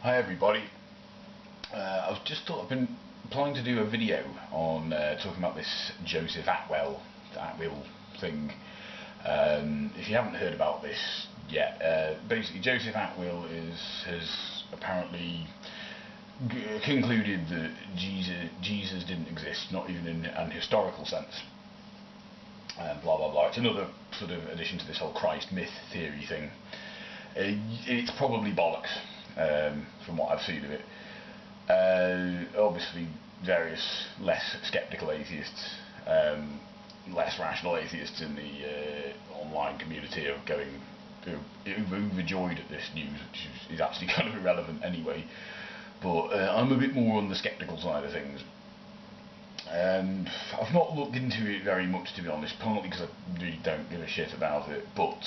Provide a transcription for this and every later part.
Hi everybody. I've been planning to do a video on talking about this Joseph Atwill thing. If you haven't heard about this yet, basically Joseph Atwill has apparently concluded that Jesus didn't exist, not even in an historical sense. Blah blah blah. It's another sort of addition to this whole Christ myth theory thing. It's probably bollocks, from what I've seen of it. Obviously, various less sceptical atheists, less rational atheists in the online community are going overjoyed at this news, which is actually kind of irrelevant anyway. But I'm a bit more on the sceptical side of things. I've not looked into it very much, to be honest, partly because I really don't give a shit about it, but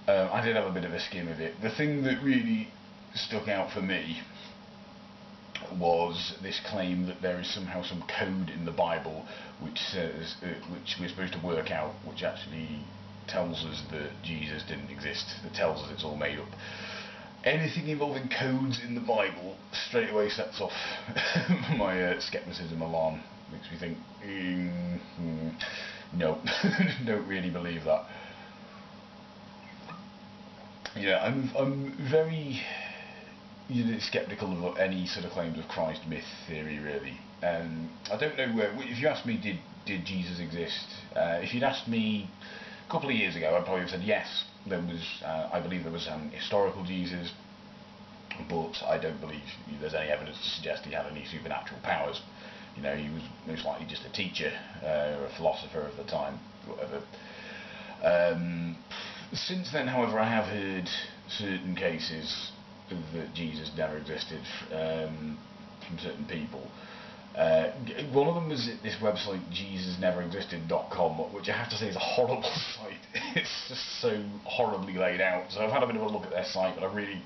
I did have a bit of a skim of it. The thing that really stuck out for me was this claim that there is somehow some code in the Bible which says, which we're supposed to work out, which actually tells us that Jesus didn't exist, that tells us it's all made up. Anything involving codes in the Bible straight away sets off my scepticism alarm. Makes me think, no, don't really believe that. Yeah, I'm very sceptical of any sort of claims of Christ myth theory, really. I don't know where. If you asked me, did Jesus exist? If you'd asked me a couple of years ago, I'd probably have said yes. There was, I believe there was an historical Jesus, but I don't believe there's any evidence to suggest he had any supernatural powers. You know, he was most likely just a teacher or a philosopher of the time, whatever. Since then, however, I have heard certain cases that Jesus never existed from certain people. One of them was at this website JesusNeverExisted.com, which I have to say is a horrible site. It's just so horribly laid out. So I've had a bit of a look at their site, but I really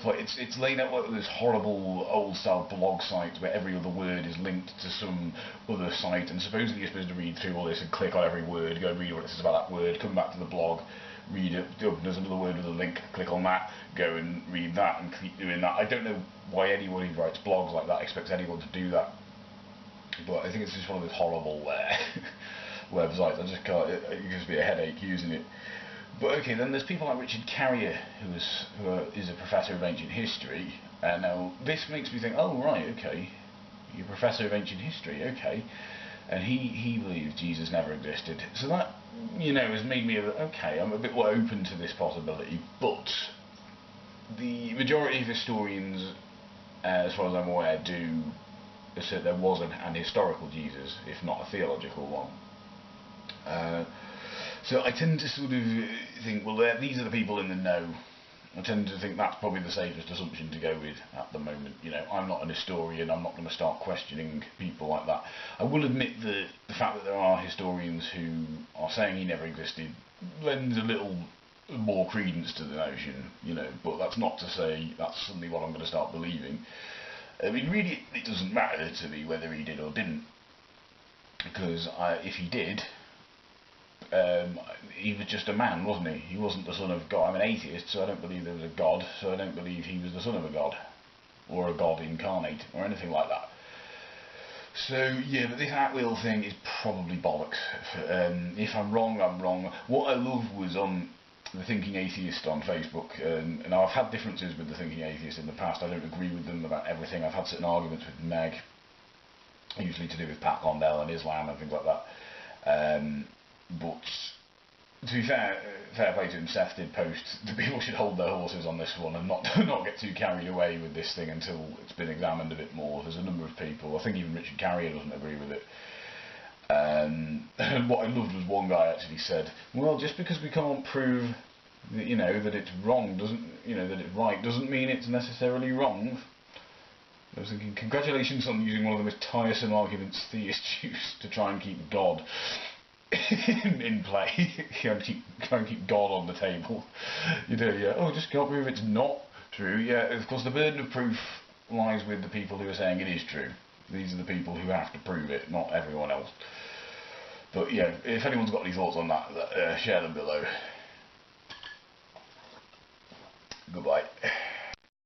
thought it's laid out like this horrible old style blog site where every other word is linked to some other site, and supposedly you're supposed to read through all this and click on every word, go read what it says about that word, come back to the blog, read it, there's another word with a link, click on that, go and read that and keep doing that. I don't know why anyone who writes blogs like that expects anyone to do that. But I think it's just one of those horrible websites. I just can't. It gives me a headache using it. But okay, then there's people like Richard Carrier, who is a professor of ancient history. Now this makes me think, oh right, okay, you're a professor of ancient history, okay, and he believes Jesus never existed. So that, you know, has made me okay. I'm a bit more open to this possibility. But the majority of historians, as far as I'm aware, do assert there was an historical Jesus, if not a theological one. So I tend to sort of think, well, these are the people in the know. I tend to think that's probably the safest assumption to go with at the moment. You know, I'm not an historian, I'm not going to start questioning people like that. I will admit that the fact that there are historians who are saying he never existed lends a little more credence to the notion, you know, but that's not to say that's suddenly what I'm going to start believing. I mean, really, it doesn't matter to me whether he did or didn't, because if he did, he was just a man, wasn't he? He wasn't the son of God. I'm an atheist, so I don't believe there was a God, so I don't believe he was the son of a God, or a God incarnate, or anything like that. So, yeah, but this Atwill thing is probably bollocks. If I'm wrong, I'm wrong. What I love was on the Thinking Atheist on Facebook, and I've had differences with the Thinking Atheist in the past. I don't agree with them about everything. I've had certain arguments with Meg, usually to do with Pat Condell and Islam and things like that. But to be fair play to him, Seth did post that people should hold their horses on this one and not get too carried away with this thing until it's been examined a bit more. There's a number of people, I think even Richard Carrier doesn't agree with it. And what I loved was one guy actually said, well, just because we can't prove that, you know, that it's wrong doesn't, you know, that it's right doesn't mean it's necessarily wrong. I was thinking, congratulations on using one of the most tiresome arguments theists use to try and keep God in play. Try and keep God on the table. You know, yeah, oh, just can't prove it's not true. Yeah, of course the burden of proof lies with the people who are saying it is true. These are the people who have to prove it, not everyone else. But yeah, if anyone's got any thoughts on that, share them below.